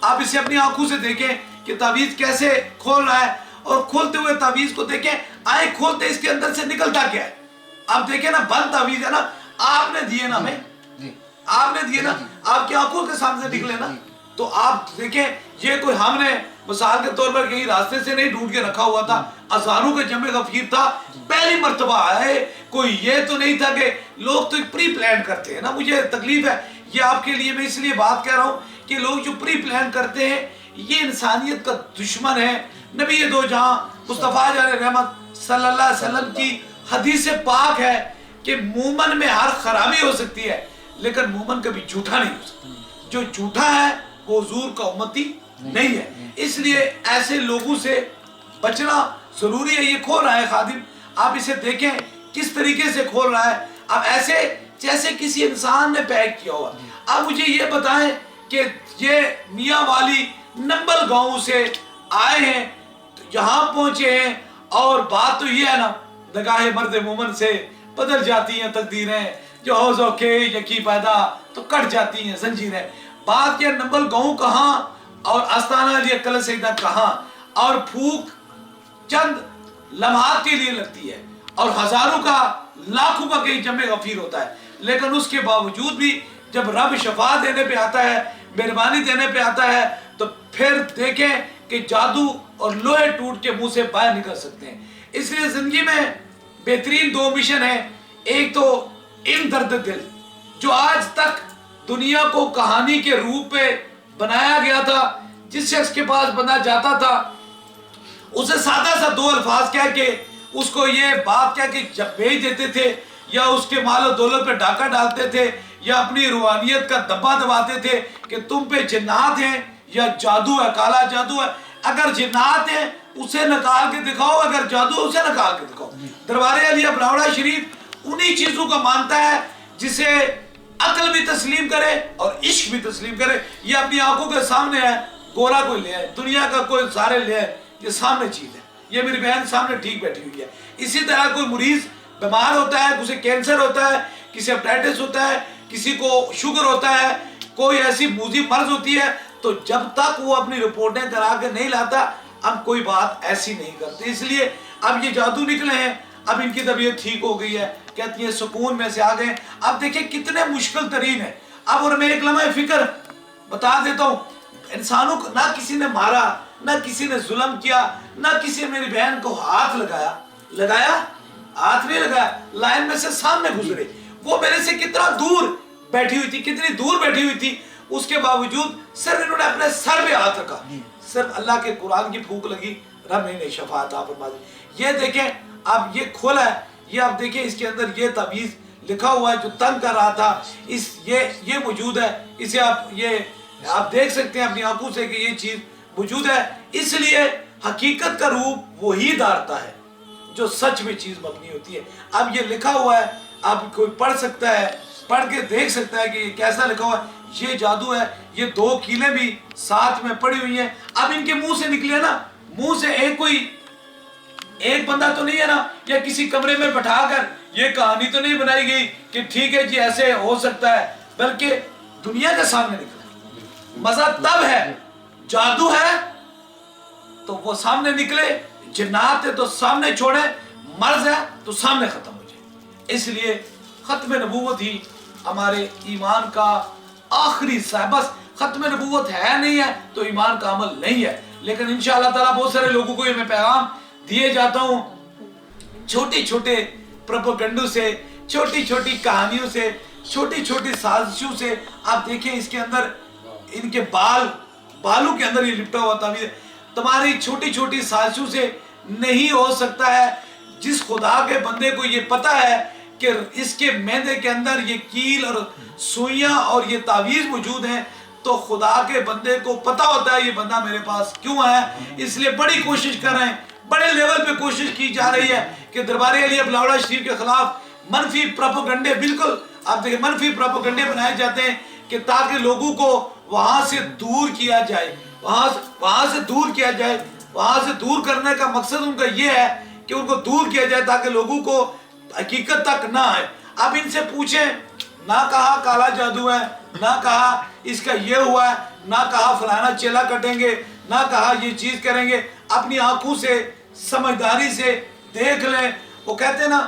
آپ اسے اپنی آنکھوں سے دیکھیں کہ تعویذ کیسے کھول رہا ہے، اور کھولتے ہوئے تعویذ کو دیکھیں، آئیں کھولتے اس کے اندر سے نکلتا کیا ہے۔ آپ دیکھیں نا بند تعویذ ہے نا، آپ نے دیے نا ہمیں، آپ نے دیے نا، آپ کی آنکھوں کے سامنے نکلے نا، تو آپ دیکھیں یہ کوئی ہم نے مثال کے طور پر کہیں راستے سے نہیں ڈھونڈ کے رکھا ہوا تھا، ہزاروں کا جمع غفیر تھا، پہلی مرتبہ آئے، کوئی یہ تو نہیں تھا کہ لوگ تو پری پلان کرتے ہیں نا، مجھے تکلیف ہے یہ آپ کے لیے، میں اس لیے بات کہہ رہا ہوں کہ لوگ جو پری پلان کرتے ہیں یہ انسانیت کا دشمن ہے۔ نبی دو جہاں مصطفیٰ جان رحمت صلی اللہ علیہ وسلم کی حدیث پاک ہے کہ مومن میں ہر خرابی ہو سکتی ہے لیکن مومن کبھی جھوٹا نہیں ہو سکتا، جو جھوٹا ہے وہ حضور کا امتی نہیں ہے۔ اس لیے ایسے لوگوں سے بچنا ضروری ہے۔ یہ کھول رہا ہے خادم، آپ اسے دیکھیں کس طریقے سے کھول رہا ہے، اب ایسے جیسے کسی انسان نے پیک کیا ہوا۔ اب مجھے یہ بتائیں کہ یہ میاں والی نمبل گاؤں سے آئے ہیں، یہاں پہنچے ہیں، اور بات تو یہ ہے نا نگاہ مرد مومن سے بدل جاتی ہیں تقدیریں، جو حوض کے یکی پیدا تو کٹ جاتی ہیں زنجیریں۔ بات یہ نمبل گاؤں کہاں اور آستانہ علی اکل سیدہ کہاں، اور پھوک چند لمحات کے لیے لگتی ہے اور ہزاروں کا لاکھوں کا کہیں جمع غفیر ہوتا ہے، لیکن اس کے باوجود بھی جب رب شفا دینے پہ آتا ہے، مہربانی دینے پہ آتا ہے، تو پھر دیکھیں کہ جادو اور لوہے ٹوٹ کے منہ سے باہر نکل سکتے ہیں۔ اس لیے زندگی میں بہترین دو مشن ہیں، ایک تو علم درد دل، جو آج تک دنیا کو کہانی کے روپ پہ بنایا گیا تھا، جس شخص کے پاس بندہ جاتا تھا اسے سادہ سا دو الفاظ کہہ کے اس کو یہ بات کہہ کے جب بھیج دیتے تھے، یا اس کے مال و دولت پہ ڈاکہ ڈالتے تھے، یا اپنی روحانیت کا دبا دباتے تھے کہ تم پہ جنات ہیں یا جادو ہے، کالا جادو ہے۔ اگر جنات ہیں اسے نکال کے دکھاؤ، اگر جادو ہے اسے نکال کے دکھاؤ۔ دربار علیہ بلاوڑہ شریف انہی چیزوں کا مانتا ہے جسے عقل بھی تسلیم کرے اور عشق بھی تسلیم کرے۔ یہ اپنی آنکھوں کے سامنے ہے، گورا کوئی لے آئے، دنیا کا کوئی سارے لے آئے، یہ سامنے چیز ہے، یہ میری بہن سامنے ٹھیک بیٹھی ہوئی ہے۔ اسی طرح کوئی مریض بیمار ہوتا ہے، کسی کینسر ہوتا ہے، کسی ہیپاٹائٹس ہوتا ہے، کسی کو شوگر ہوتا ہے، کوئی ایسی موذی مرض ہوتی ہے، تو جب تک وہ اپنی رپورٹیں کرا کے نہیں لاتا ہم کوئی بات ایسی نہیں کرتے۔ اس لیے اب یہ جادو نکلے ہیں، اب ان کی طبیعت ٹھیک ہو گئی ہے، کہتی ہیں سکون میں سے آ گئے۔ اب دیکھیں کتنے مشکل ترین ہے۔ اب اور میں ایک لمحہ فکر بتا دیتا ہوں، انسانوں کو نہ کسی نے مارا، نہ کسی نے ظلم کیا، نہ کسی نے میری بہن کو ہاتھ لگایا، ہاتھ نہیں لگایا، لائن میں سے سامنے گزرے، وہ میرے سے کتنا دور بیٹھی ہوئی تھی، کتنی دور بیٹھی ہوئی تھی، اس کے باوجود صرف انہوں نے اپنے سر پہ ہاتھ رکھا، صرف اللہ کے قرآن کی پھونک لگی، رب نے انہیں شفا عطا فرما دی۔ یہ دیکھیں اب یہ کھولا ہے، یہ آپ دیکھیں اس کے اندر یہ تعویذ لکھا ہوا ہے جو تنگ کر رہا تھا، یہ موجود ہے، اسے آپ دیکھ سکتے ہیں اپنی آنکھوں سے کہ یہ چیز موجود ہے۔ اس لیے حقیقت کا روپ وہی دھارتا ہے جو سچ میں چیز مبنی ہوتی ہے۔ اب یہ لکھا ہوا ہے، اب کوئی پڑھ سکتا ہے، پڑھ کے دیکھ سکتا ہے کہ یہ کیسا لکھا ہوا ہے، یہ جادو ہے۔ یہ دو کیلیں بھی ساتھ میں پڑی ہوئی ہیں، اب ان کے منہ سے نکلے نا، منہ سے ایک بندہ تو نہیں ہے نا، یا کسی کمرے میں بٹھا کر یہ کہانی تو نہیں بنائی گئی کہ ٹھیک ہے جی ایسے ہو سکتا ہے، بلکہ دنیا کے سامنے نکلا۔ مزہ تب ہے، جادو ہے تو وہ سامنے نکلے، جنات ہے تو سامنے چھوڑے، مرض ہے تو سامنے ختم ہو جائے۔ اس لیے ختم نبوت ہی ہمارے ایمان کا آخری بس ختم نبوت ہے نہیں ہے تو ایمان کا عمل نہیں ہے۔ لیکن انشاءاللہ تعالیٰ بہت سارے لوگوں کو یہ میں پیغام دیے جاتا ہوں، چھوٹی چھوٹے پروپیگنڈوں سے، چھوٹی چھوٹی کہانیوں سے، چھوٹی چھوٹی سازشوں سے۔ آپ دیکھیں اس کے اندر ان کے بالوں کے اندر یہ لپٹا ہوا تعویذ، تمہاری چھوٹی چھوٹی سازشوں سے نہیں ہو سکتا ہے۔ جس خدا کے بندے کو یہ پتا ہے کہ اس کے معدے کے اندر یہ کیل اور سوئیاں اور یہ تعویذ موجود ہیں، تو خدا کے بندے کو پتا ہوتا ہے یہ بندہ میرے پاس کیوں ہے۔ اس لیے بڑی کوشش کر رہے ہیں، بڑے لیول پہ کوشش کی جا رہی ہے کہ دربار علیہ بلاوڑہ شریف کے خلاف منفی پروپیگنڈے، بالکل آپ دیکھیں منفی پروپیگنڈے بنائے جاتے ہیں کہ تاکہ لوگوں کو وہاں سے دور کیا جائے، وہاں سے دور کیا جائے۔ وہاں سے دور کرنے کا مقصد ان کا یہ ہے کہ ان کو دور کیا جائے تاکہ لوگوں کو حقیقت تک نہ آئے۔ اب ان سے پوچھیں، نہ کہا کالا جادو ہے، نہ کہا اس کا یہ ہوا ہے، نہ کہا فلانا چیلا کٹیں گے، نہ کہا یہ چیز کریں گے. اپنی آنکھوں سے سمجھداری سے دیکھ لیں. وہ کہتے ہیں نا،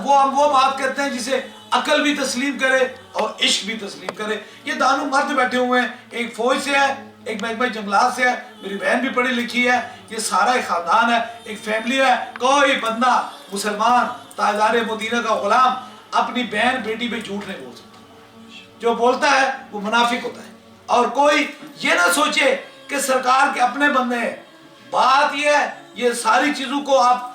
وہ بات کرتے ہیں جسے عقل بھی تسلیم کرے اور عشق بھی تسلیم کرے. یہ دانو مرد بیٹھے ہوئے ہیں، ایک فوج سے ہے، ایک محکمہ جنگلات سے ہے، میری بہن بھی پڑھی لکھی ہے، یہ سارا ایک خاندان ہے، ایک فیملی ہے. کوئی بندہ مسلمان تاجدار مدینہ کا غلام اپنی بہن بیٹی پہ جھوٹ نہیں بول سکتا. جو بولتا ہے وہ منافق ہوتا ہے. اور کوئی یہ نہ سوچے کہ سرکار کے اپنے بندے ہیں. بات یہ ہے، یہ ساری چیزوں کو آپ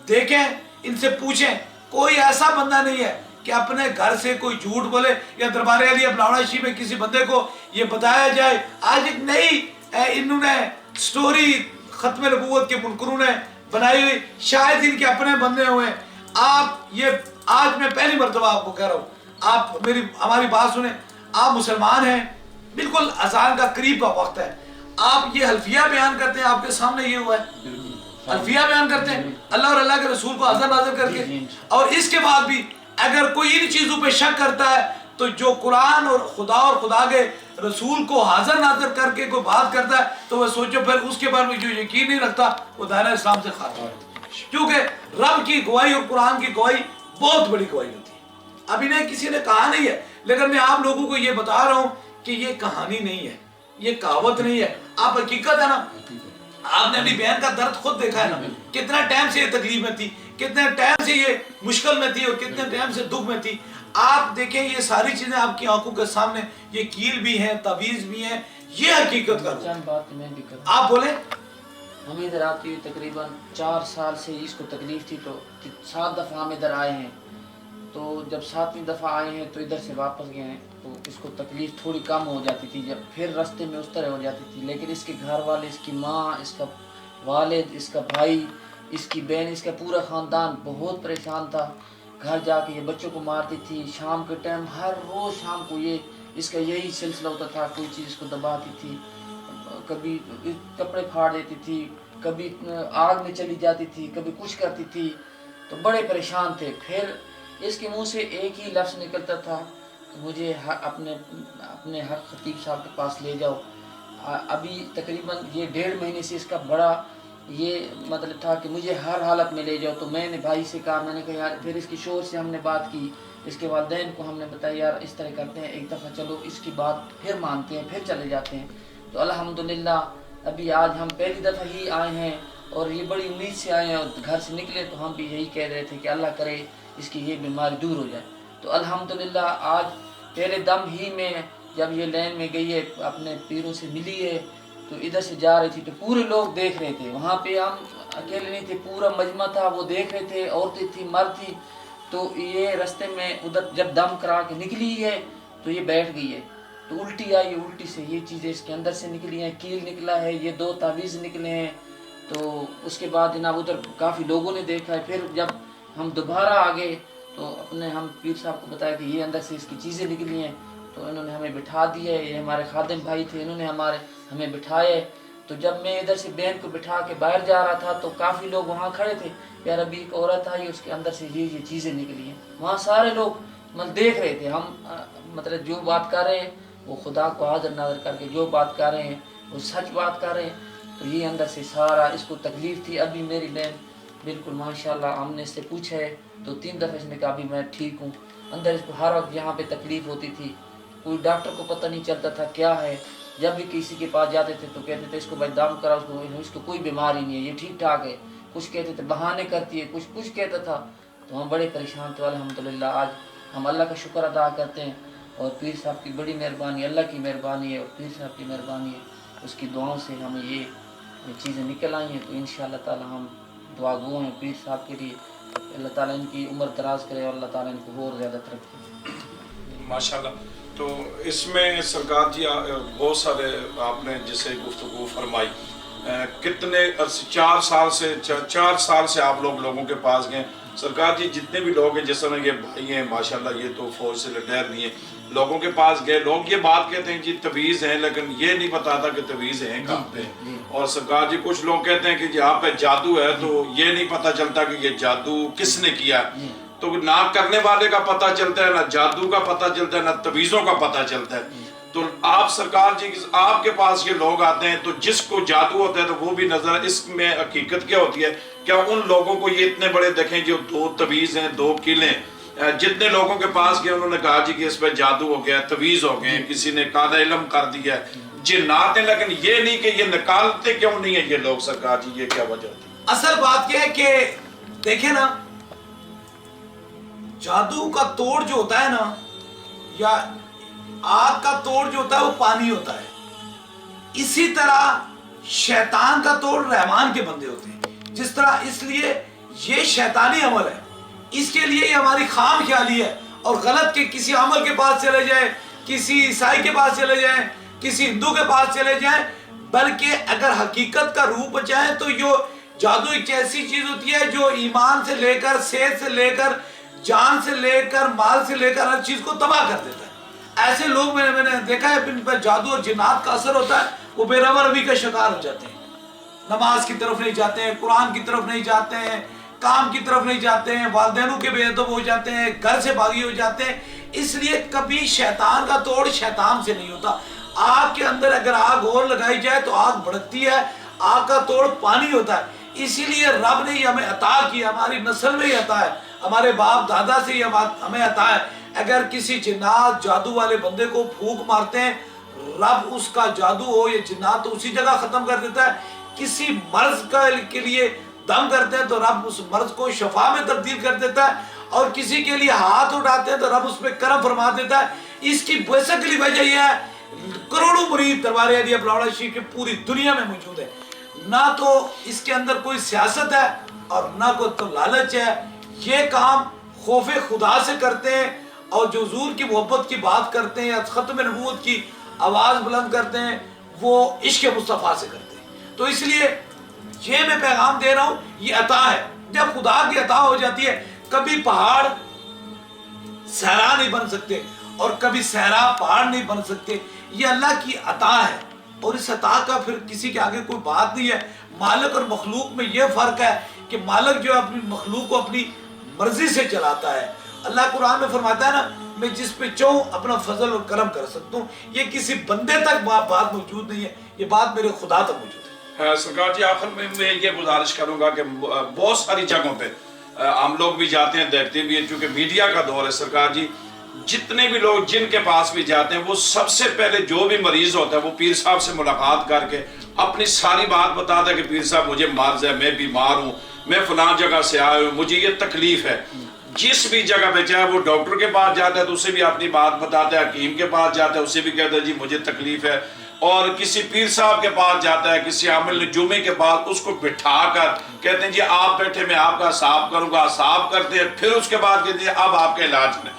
دیکھیں، ان سے پوچھیں. کوئی ایسا بندہ نہیں ہے کہ اپنے گھر سے کوئی جھوٹ بولے یا دربار علی بلاوڑا شریف میں کسی بندے کو یہ بتایا جائے. آج ایک نئی انہوں نے سٹوری ختم نبوت کے منکروں نے بنائی ہوئی، شاید ان کے اپنے بندے ہوئے. آپ یہ آج میں پہلی مرتبہ آپ کو کہہ رہا ہوں، آپ ہماری بات سنیں. آپ مسلمان ہیں، بالکل اذان کا قریب کا وقت ہے، آپ یہ حلفیہ بیان کرتے ہیں، آپ کے سامنے یہ ہوا ہے، حلفیہ بیان کرتے ہیں اللہ اور اللہ کے رسول کو حاضر ناظر کر کے. اور اس کے بعد بھی اگر کوئی ان چیزوں پہ شک کرتا ہے تو جو قرآن اور خدا کے رسول کو حاضر ناظر کر کے کوئی بات کرتا ہے تو وہ سوچو پھر اس کے بارے میں جو یقین نہیں رکھتا وہ دائرہ اسلام سے خارج ہے. کیونکہ رب کی گواہی اور قرآن کی گواہی بہت بڑی گواہی ہوتی ہے. ابھی نہیں کسی نے کہا نہیں ہے، لیکن میں آپ لوگوں کو یہ بتا رہا ہوں کہ یہ کہانی نہیں ہے، یہ کہاوت نہیں ہے. آپ حقیقت ہے نا، آپ نے اپنی بہن کا درد خود دیکھا ہے نا، کتنا ٹائم سے یہ تکلیف میں تھی، کتنے ٹائم سے یہ مشکل میں تھی اور کتنے ٹائم سے دکھ میں تھی. آپ دیکھیں یہ ساری چیزیں آپ کی آنکھوں کے سامنے، یہ کیل بھی ہیں، تعویذ بھی ہیں، یہ حقیقت کا روح. آپ بولیں. ہم ادھر آتی ہوئی تقریباً 4 سال سے اس کو تکلیف تھی، تو 7 دفعہ ہم ادھر آئے ہیں. تو جب 7ویں دفعہ آئے ہیں تو ادھر سے واپس گئے ہیں تو اس کو تکلیف تھوڑی کم ہو جاتی تھی، جب پھر راستے میں اس طرح ہو جاتی تھی. لیکن اس کے گھر والے، اس کی ماں، اس کا والد، اس کا بھائی، اس کی بہن، اس کا پورا خاندان بہت پریشان تھا. گھر جا کے یہ بچوں کو مارتی تھی. شام کے ٹائم ہر روز شام کو یہ اس کا یہی سلسلہ ہوتا تھا، کوئی چیز اس کو دباتی تھی، کبھی کپڑے پھاڑ دیتی تھی، کبھی آگ میں چلی جاتی تھی، کبھی کچھ کرتی تھی. تو بڑے پریشان تھے. پھر اس کے منہ سے ایک ہی لفظ نکلتا تھا کہ مجھے اپنے حق خطیب صاحب کے پاس لے جاؤ. ابھی تقریباً یہ 1.5 مہینے سے اس کا بڑا یہ مطلب تھا کہ مجھے ہر حالت میں لے جاؤ. تو میں نے بھائی سے کہا، میں نے کہا یار، پھر اس کی شوہر سے ہم نے بات کی، اس کے والدین کو ہم نے بتایا یار اس طرح کرتے ہیں، ایک دفعہ چلو اس کی بات پھر مانتے ہیں، پھر چلے جاتے ہیں. تو الحمدللہ ابھی آج ہم پہلی دفعہ ہی آئے ہیں اور یہ بڑی امید سے آئے ہیں. اور گھر سے نکلے تو ہم بھی یہی کہہ رہے تھے کہ اللہ کرے اس کی یہ بیماری دور ہو جائے. تو الحمدللہ آج پہلے دم ہی میں جب یہ لین میں گئی ہے، اپنے پیروں سے ملی ہے، تو ادھر سے جا رہی تھی تو پورے لوگ دیکھ رہے تھے. وہاں پہ ہم اکیلے نہیں تھے، پورا مجمع تھا، وہ دیکھ رہے تھے، عورتیں تھی، مرد تھی. تو یہ راستے میں ادھر جب دم کرا کے نکلی ہے تو یہ بیٹھ گئی ہے. تو الٹی آئی، الٹی سے یہ چیزیں اس کے اندر سے نکلی ہیں، کیل نکلا ہے، یہ 2 تعویذ نکلے ہیں. تو اس کے بعد جناب ادھر کافی لوگوں نے دیکھا ہے. پھر جب ہم دوبارہ آگے تو ہم پیر صاحب کو بتایا کہ یہ اندر سے اس کی چیزیں نکلی ہیں. تو انہوں نے ہمیں بٹھا دیا ہے، یہ ہمارے خادم بھائی تھے، انہوں نے ہمیں بٹھائے. تو جب میں ادھر سے بہن کو بٹھا کے باہر جا رہا تھا تو کافی لوگ وہاں کھڑے تھے، یار ابھی ایک عورت آئی، اس کے اندر سے یہ چیزیں نکلی ہیں. وہاں سارے لوگ دیکھ رہے تھے. ہم مطلب جو بات کر رہے ہیں وہ خدا کو حاضر ناظر کر کے جو بات کر رہے ہیں وہ سچ بات کر رہے ہیں. تو یہ اندر سے سارا اس کو تکلیف تھی. ابھی میری بہن بالکل ماشاءاللہ، ہم نے اس سے پوچھا ہے تو 3 دفعہ اس نے کہا ابھی میں ٹھیک ہوں. اندر اس کو ہر وقت یہاں پہ تکلیف ہوتی تھی، کوئی ڈاکٹر کو پتہ نہیں چلتا تھا کیا ہے. جب بھی کسی کے پاس جاتے تھے تو کہتے تھے اس کو بھائی دم کرا، اس کو کوئی بیماری نہیں ہے، یہ ٹھیک ٹھاک ہے. کچھ کہتے تھے بہانے کرتی ہے، کچھ کہتا تھا. تو ہم بڑے پریشان تھے. الحمدللہ آج ہم اللہ کا شکر ادا کرتے ہیں اور پیر صاحب کی بڑی مہربانی، اللہ کی مہربانی ہے اور پیر صاحب کی مہربانی ہے. اس کی دعاؤں سے ہمیں یہ چیزیں نکل آئی ہیں. تو انشاءاللہ تعالی ہم دعا گو ہیں پیر صاحب کے لیے، اللہ تعالیٰ ان کی عمر دراز کرے اور اللہ تعالیٰ ان کو اور زیادہ ترقی. ماشاءاللہ. تو اس میں سرکار جی بہت سارے آپ نے جسے گفتگو فرمائی، کتنے 4 سال سے آپ لوگوں کے پاس گئے. سرکار جی جتنے بھی لوگ ہیں، جس طرح یہ بھائی ہیں ماشاءاللہ، یہ تو فوج سے ریٹائر نہیں ہیں، لوگوں کے پاس گئے، لوگ یہ بات کہتے ہیں جی تعویذ ہیں، لیکن یہ نہیں پتا تھا کہ تعویذ ہیں کہاں پہ. اور سرکار جی کچھ لوگ کہتے ہیں کہ یہاں پہ جادو ہے، تو یہ نہیں پتا چلتا کہ یہ جادو کس نے کیا. تو نہ کرنے والے کا پتہ چلتا ہے، نہ جادو کا پتہ چلتا ہے، نہ تعویذوں کا پتہ چلتا ہے. تو آپ سرکار جی آپ کے پاس یہ لوگ آتے ہیں تو جس کو جادو ہوتا ہے تو وہ بھی نظر اس میں حقیقت کیا ہوتی ہے؟ کیا ان لوگوں کو یہ اتنے بڑے دیکھیں جو 2 تویز ہیں 2 قلعے، جتنے لوگوں کے پاس گئے انہوں نے کہا جی کہ اس پہ جادو ہو گیا، تویز ہو گئے، کسی نے کالا علم کر دیا ہے، جنات ہیں، لیکن یہ نہیں کہ یہ نکالتے کیوں نہیں ہیں یہ لوگ سرکار جی؟ یہ کیا وجہ ہوتی ہے؟ اصل بات یہ ہے کہ دیکھیں نا، جادو کا توڑ جو ہوتا ہے نا، یا آگ کا توڑ جو ہوتا ہے وہ پانی ہوتا ہے، اسی طرح شیطان کا توڑ رحمان کے بندے ہوتے ہیں۔ جس طرح اس لیے یہ شیطانی عمل ہے، اس کے لیے یہ ہماری خام خیالی ہے اور غلط کہ کسی عمل کے پاس چلے جائیں، کسی عیسائی کے پاس چلے جائیں، کسی ہندو کے پاس چلے جائیں، بلکہ اگر حقیقت کا روپ بچائیں تو یہ جادو ایک ایسی چیز ہوتی ہے جو ایمان سے لے کر، صحت سے لے کر، جان سے لے کر، مال سے لے کر ہر چیز کو تباہ کر دیتا ہے۔ ایسے لوگ میں نے دیکھا ہے جن پر جادو اور جنات کا اثر ہوتا ہے، وہ بے رحم روی کا شکار ہو جاتے ہیں، نماز کی طرف نہیں جاتے ہیں، قرآن کی طرف نہیں جاتے ہیں، کام کی طرف نہیں جاتے ہیں، والدینوں کے بے ادب ہو جاتے ہیں، گھر سے باغی ہو جاتے ہیں۔ اس لیے کبھی شیطان کا توڑ شیطان سے نہیں ہوتا۔ آگ کے اندر اگر آگ اور لگائی جائے تو آگ بھڑکتی ہے، آگ کا توڑ پانی ہوتا ہے۔ اسی لیے رب نے یہ ہمیں عطا کیا، ہماری نسل میں یہ عطا ہے، ہمارے باپ دادا سے یہ ہمیں عطا ہے۔ اگر کسی جنات جادو والے بندے کو پھونک مارتے ہیں، رب اس کا جادو ہو یا جنات تو اسی جگہ ختم کر دیتا ہے۔ کسی مرض کے لیے دم کرتے ہیں تو رب اس مرض کو شفا میں تبدیل کر دیتا ہے، اور کسی کے لیے ہاتھ اٹھاتے ہیں تو رب اس پہ کرم فرما دیتا ہے۔ اس کی بیسیکلی وجہ یہ ہے، کروڑوں مرید دربار عالیہ بلاوڑا شریف کی پوری دنیا میں موجود ہے، نہ تو اس کے اندر کوئی سیاست ہے اور نہ کوئی تو لالچ ہے۔ یہ کام خوف خدا سے کرتے ہیں، اور جو حضور کی محبت کی بات کرتے ہیں یا ختم نبوت کی آواز بلند کرتے ہیں، وہ عشق مصطفیٰ سے کرتے ہیں۔ تو اس لیے یہ میں پیغام دے رہا ہوں، یہ عطا ہے۔ جب خدا کی عطا ہو جاتی ہے، کبھی پہاڑ صحرا نہیں بن سکتے اور کبھی صحرا پہاڑ نہیں بن سکتے، یہ اللہ کی عطا ہے، اور اس عطا کا پھر کسی کے آگے کوئی بات نہیں ہے۔ مالک اور مخلوق میں یہ فرق ہے کہ مالک جو ہے اپنی مخلوق کو اپنی مرضی سے چلاتا ہے۔ اللہ قرآن میں فرماتا ہے نا، میں جس پہ چاہوں اپنا فضل اور کرم کر سکتا ہوں۔ یہ کسی بندے تک بات موجود نہیں ہے، یہ بات میرے خدا تک موجود ہے۔ سرکار جی آخر میں یہ گزارش کروں گا کہ بہت ساری جگہوں پہ ہم لوگ بھی جاتے ہیں، دیکھتے بھی ہیں، چونکہ میڈیا کا دور ہے سرکار جی، جتنے بھی لوگ جن کے پاس بھی جاتے ہیں وہ سب سے پہلے جو بھی مریض ہوتا ہے وہ پیر صاحب سے ملاقات کر کے اپنی ساری بات بتاتا ہے کہ پیر صاحب مجھے مرض ہے، میں بیمار ہوں، میں فلاں جگہ سے آیا ہوں، مجھے یہ تکلیف ہے۔ جس بھی جگہ پہ چاہے وہ ڈاکٹر کے پاس جاتا ہے تو اسے بھی اپنی بات بتاتا ہے، حکیم کے پاس جاتا ہے اسے بھی کہتا ہے جی مجھے تکلیف ہے، اور کسی پیر صاحب کے پاس جاتا ہے، کسی عامل نجومی کے پاس، اس کو بٹھا کر کہتے ہیں جی آپ بیٹھے میں آپ کا حساب کروں گا، حساب کرتے ہیں، پھر اس کے بعد کہتے ہیں اب آپ کا علاج کریں۔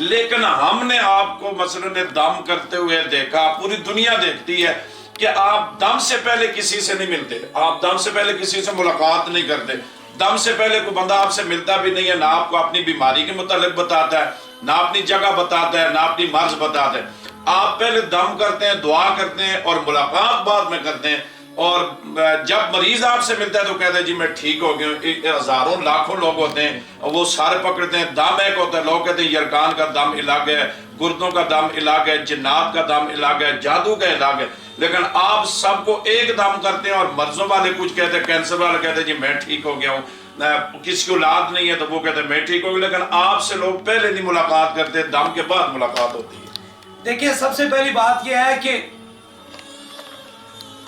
لیکن ہم نے آپ کو مثلاً دم کرتے ہوئے دیکھا، پوری دنیا دیکھتی ہے کہ آپ دم سے پہلے کسی سے نہیں ملتے، آپ دم سے پہلے کسی سے ملاقات نہیں کرتے، دم سے پہلے کوئی بندہ آپ سے ملتا بھی نہیں ہے، نہ آپ کو اپنی بیماری کے متعلق بتاتا ہے، نہ اپنی جگہ بتاتا ہے، نہ اپنی مرض بتاتا ہے۔ آپ پہلے دم کرتے ہیں، دعا کرتے ہیں، اور ملاقات بعد میں کرتے ہیں، اور جب مریض آپ سے ملتا ہے تو کہتے ہیں جی میں ٹھیک ہو گیا۔ ہزاروں لاکھوں لوگ ہوتے ہیں اور وہ سارے پکڑتے ہیں، دم ایک ہوتا ہے، لوگ کہتے ہیں یرکان کا دم الگ ہے، گردوں کا دم الگ ہے، جنات کا دم الگ ہے، جادو کا الگ ہے، لیکن آپ سب کو ایک دم کرتے ہیں۔ اور مرضوں والے کچھ کہتے ہیں، کینسر والے کہتے ہیں جی میں ٹھیک ہو گیا ہوں، کسی کو اولاد نہیں ہے تو وہ کہتے ہیں میں ٹھیک ہو گیا، لیکن آپ سے لوگ پہلے نہیں ملاقات کرتے، دم کے بعد ملاقات ہوتی ہے۔ دیکھیں سب سے پہلی بات یہ ہے کہ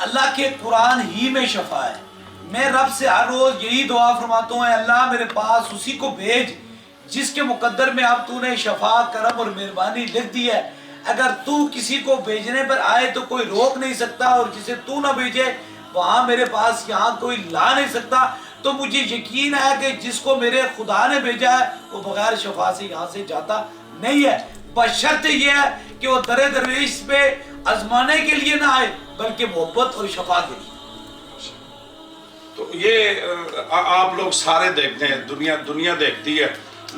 اللہ کے قرآن ہی میں شفا ہے۔ میں رب سے ہر روز یہی دعا فرماتا ہوں، اے اللہ میرے پاس اسی کو بھیج جس کے مقدر میں اب تو نے شفا، کرم اور مہربانی لکھ دی ہے۔ اگر تو کسی کو بھیجنے پر آئے تو کوئی روک نہیں سکتا، اور جسے تو نہ بھیجے وہاں میرے پاس یہاں کوئی لا نہیں سکتا۔ تو مجھے یقین ہے کہ جس کو میرے خدا نے بھیجا ہے وہ بغیر شفا سے یہاں سے جاتا نہیں ہے، بشرط یہ ہے کہ وہ در درویش پہ آزمانے کے لیے نہ آئے بلکہ محبت اور شفا کے لیے۔ تو یہ آپ لوگ سارے دیکھتے ہیں، دنیا دیکھتی ہے،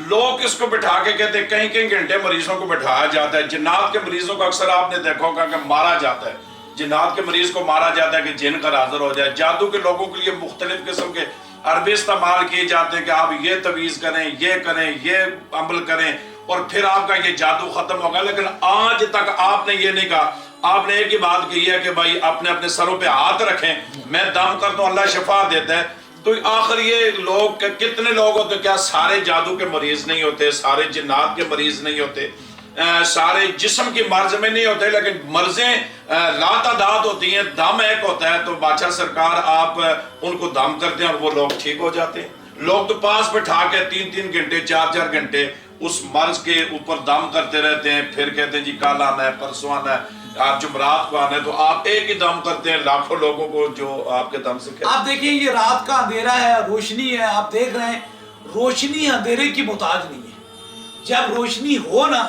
لوگ اس کو بٹھا کے کہتے ہیں، کہیں کہیں گھنٹے مریضوں کو بٹھایا جاتا ہے۔ جنات کے مریضوں کو اکثر آپ نے دیکھا ہوگا کہ مارا جاتا ہے، جنات کے مریض کو مارا جاتا ہے کہ جن کا حاضر ہو جائے۔ جادو کے لوگوں کے لیے مختلف قسم کے عربے استعمال کیے جاتے ہیں کہ آپ یہ تویز کریں، یہ کریں، یہ عمل کریں، اور پھر آپ کا یہ جادو ختم ہوگا. لیکن آج تک آپ نے یہ نہیں کہا. آپ نے ایک ہی بات کہی ہے کہ بھائی اپنے اپنے سروں پہ ہاتھ رکھیں, میں دم کرتا ہوں, اللہ شفا دیتا ہے. تو آخر یہ لوگ کتنے لوگ ہوتے, کیا سارے جادو کے مریض نہیں ہوتے, سارے جنات کے مریض نہیں ہوتے, سارے جسم کی مرض میں نہیں ہوتے, لیکن مرضیں لا تعداد ہوتی ہیں, دم ایک ہوتا ہے. تو بادشاہ سرکار آپ ان کو دم کرتے ہیں اور وہ لوگ ٹھیک ہو جاتے ہیں. لوگ تو پاس بٹھا کے 3-3 گھنٹے 4-4 گھنٹے اس مرض کے اوپر دم کرتے رہتے ہیں, پھر کہتے ہیں جی کل آنا ہے, پرسوں آنا ہے, آپ جمعرات کو آنا ہے. تو آپ ایک ہی دم کرتے ہیں لاکھوں لوگوں کو جو آپ کے دم سے کہتے ہیں. آپ دیکھیں یہ رات کا اندھیرا ہے, روشنی ہے, آپ دیکھ رہے ہیں روشنی اندھیرے کی محتاج نہیں ہے. جب روشنی ہو نا,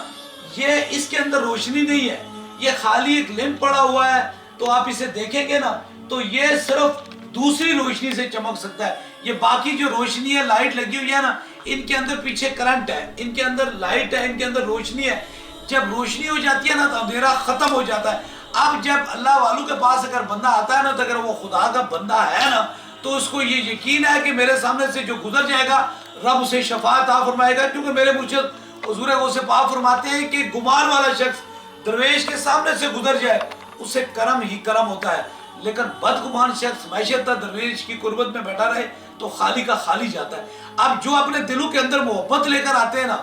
یہ اس کے اندر روشنی نہیں ہے, یہ خالی ایک لیمپ پڑا ہوا ہے. تو آپ اسے دیکھیں گے نا تو یہ صرف دوسری روشنی سے چمک سکتا ہے. یہ باقی جو روشنی ہے, لائٹ لگی ہوئی ہے نا, ان کے اندر پیچھے کرنٹ ہے, ان کے اندر لائٹ ہے, ان کے اندر روشنی ہے. جب روشنی ہو جاتی ہے نا تو اندھیرا ختم ہو جاتا ہے. اب جب اللہ والوں کے پاس اگر بندہ آتا ہے نا, تو اگر وہ خدا کا بندہ ہے نا, تو اس کو یہ یقین ہے کہ میرے سامنے سے جو گزر جائے گا رب اسے شفاعت عطا فرمائے گا. کیونکہ میرے مرشد حضور غوث پاک فرماتے ہیں کہ گمار والا شخص درویش کے سامنے سے گزر جائے اسے کرم ہی کرم ہوتا ہے, لیکن بدگمان شخص معیشت درویش کی قربت میں بیٹھا رہے تو خالی کا خالی جاتا ہے. اب جو اپنے دلوں کے اندر محبت لے کر آتے ہیں نا,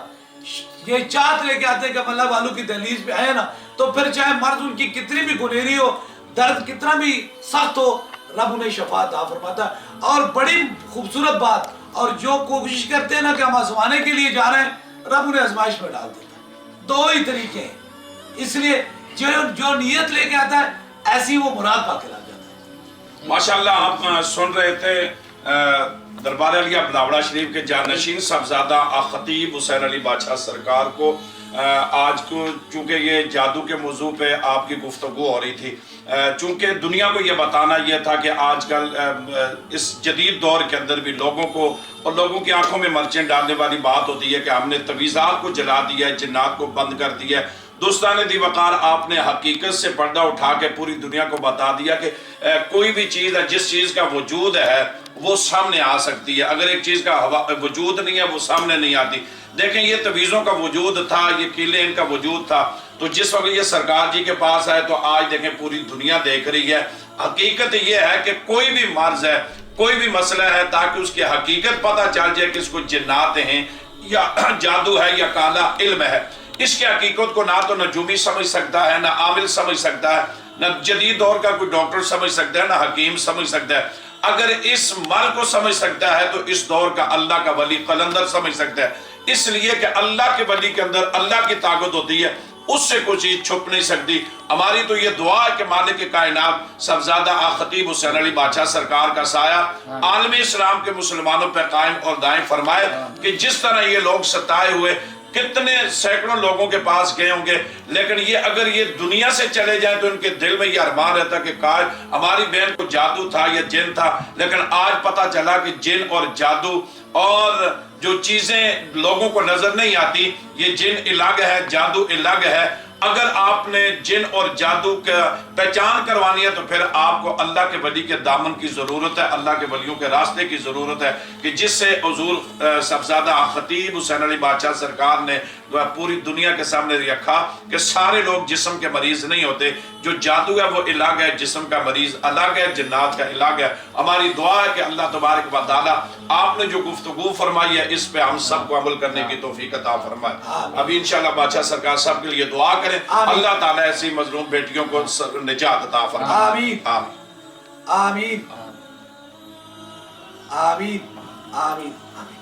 یہ چاہت لے کے آتے ہیں کہ اللہ والوں کی دہلیز پہ آئے نا, تو پھر چاہے مرض ان کی کتنی بھی گنہری ہو, درد کتنا بھی سخت ہو, رب انہیں شفاعت عطا فرماتا ہے. اور بڑی خوبصورت بات, اور جو کوشش کرتے ہیں نا کہ ہم آزمانے کے لیے جا رہے ہیں, رب انہیں آزمائش میں ڈال دیتا ہے. دو ہی طریقے ہیں. اس لیے جو نیت لے کے آتا ہے ایسی وہ مراد پا کے لا جاتا ہے. ماشاءاللہ آپ سن رہے تھے دربار علیہ بلاوڑا شریف کے جانشین صاحبزادہ خطیب حسین علی بادشاہ سرکار کو آج کو, چونکہ یہ جادو کے موضوع پہ آپ کی گفتگو ہو رہی تھی, چونکہ دنیا کو یہ بتانا یہ تھا کہ آج کل اس جدید دور کے اندر بھی لوگوں کو اور لوگوں کی آنکھوں میں مرچیں ڈالنے والی بات ہوتی ہے کہ ہم نے تویزات کو جلا دیا ہے, جنات کو بند کر دیا ہے. دوستان دی وقار, آپ نے حقیقت سے پردہ اٹھا کے پوری دنیا کو بتا دیا کہ کوئی بھی چیز ہے, جس چیز کا وجود ہے وہ سامنے آ سکتی ہے. اگر ایک چیز کا وجود نہیں ہے وہ سامنے نہیں آتی. دیکھیں یہ تویزوں کا وجود تھا, یہ قلعے ان کا وجود تھا, تو جس وقت یہ سرکار جی کے پاس آئے تو آج دیکھیں پوری دنیا دیکھ رہی ہے. حقیقت یہ ہے کہ کوئی بھی مرض ہے, کوئی بھی مسئلہ ہے, تاکہ اس کی حقیقت پتہ چل جائے کہ اس کو جنات ہیں یا جادو ہے یا کالا علم ہے. اس کی حقیقت کو نہ تو نجومی سمجھ سکتا ہے, نہ عامل سمجھ سکتا ہے, نہ جدید دور کا کوئی ڈاکٹر سمجھ سکتا ہے, نہ حکیم سمجھ سکتا ہے. اگر اس مر کو سمجھ سکتا ہے تو اس دور کا اللہ کا ولی قلندر سمجھ سکتا ہے. اس لیے کہ اللہ کے ولی کے اندر اللہ کی طاقت ہوتی ہے, اس سے کوئی چیز چھپ نہیں سکتی. ہماری تو یہ دعا ہے کہ مالک کائنات صاحبزادہ خطیب حسین علی بادشاہ سرکار کا سایہ عالم اسلام کے مسلمانوں پہ قائم اور دائم فرمائے, کہ جس طرح یہ لوگ ستائے ہوئے کتنے سینکڑوں لوگوں کے پاس گئے ہوں گے, لیکن یہ اگر یہ دنیا سے چلے جائیں تو ان کے دل میں یہ ارمان رہتا کہ کاش ہماری بہن کو جادو تھا یا جن تھا. لیکن آج پتہ چلا کہ جن اور جادو اور جو چیزیں لوگوں کو نظر نہیں آتی, یہ جن الگ ہے, جادو الگ ہے. اگر آپ نے جن اور جادو کا پہچان کروانی ہے تو پھر آپ کو اللہ کے ولی کے دامن کی ضرورت ہے, اللہ کے ولیوں کے راستے کی ضرورت ہے, کہ جس سے حضور صاحبزادہ خطیب حسین علی بادشاہ سرکار نے پوری دنیا کے سامنے رکھا کہ سارے لوگ جسم کے مریض نہیں ہوتے. جو جادو ہے وہ الگ ہے, جسم کا مریض الگ ہے, جنات کا الگ ہے. ہماری دعا ہے کہ اللہ تبارک و تعالی آپ نے جو گفتگو فرمائی ہے اس پہ ہم سب کو عمل کرنے کی توفیق عطا فرمائے. ابھی انشاءاللہ بادشاہ سرکار سب کے لیے دعا کریں, اللہ تعالی ایسی مظلوم بیٹیوں کو نجات عطا فرمائے. آمین آمین آمین آمین آمین.